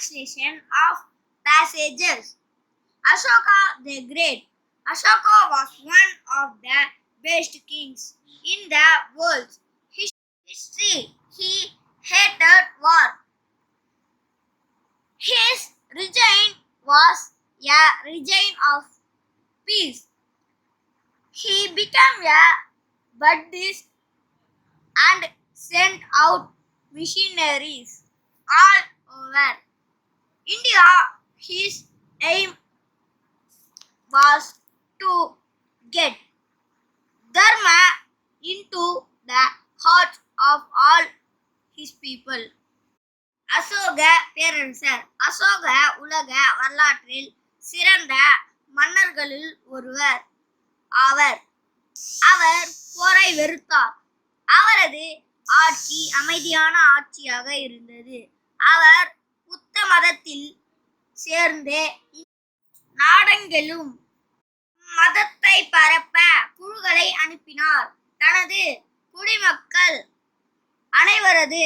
Translation of passages. Ashoka the Great. Ashoka was one of the best kings in the world. History. He hated war. His reign was a reign of peace. He became a Buddhist and sent out missionaries all over India. His aim was to get Dharma into the hearts of all his people. Ashoka பேரரசர். அசோக உலக வரலாற்றில் சிறந்த மன்னர்களில் ஒருவர் ஆவர். அவர் போரை வெறுத்தார். அவரது ஆட்சி அமைதியான ஆட்சியாக இருந்தது. அவர் புத்த மதத்தில் சேர்ந்து நாடெங்கிலும் மதத்தை பரப்ப குழுக்களை அனுப்பினார். தனது குடிமக்கள் அனைவரது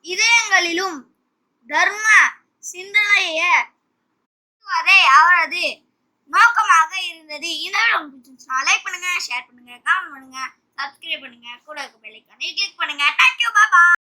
இதயங்களிலும் தர்ம சிந்தனையை அவரது நோக்கமாக இருந்தது. இந்த வீடியோ உங்களுக்கு பிடிச்சிருந்துச்சுன்னா லைக் பண்ணுங்க, ஷேர் பண்ணுங்க, கமெண்ட் பண்ணுங்க, சப்ஸ்கிரைப் பண்ணுங்க, கூட இருக்க பெல் ஐகானை கிளிக் பண்ணுங்க. தேங்க்யூ, பாய் பாய்.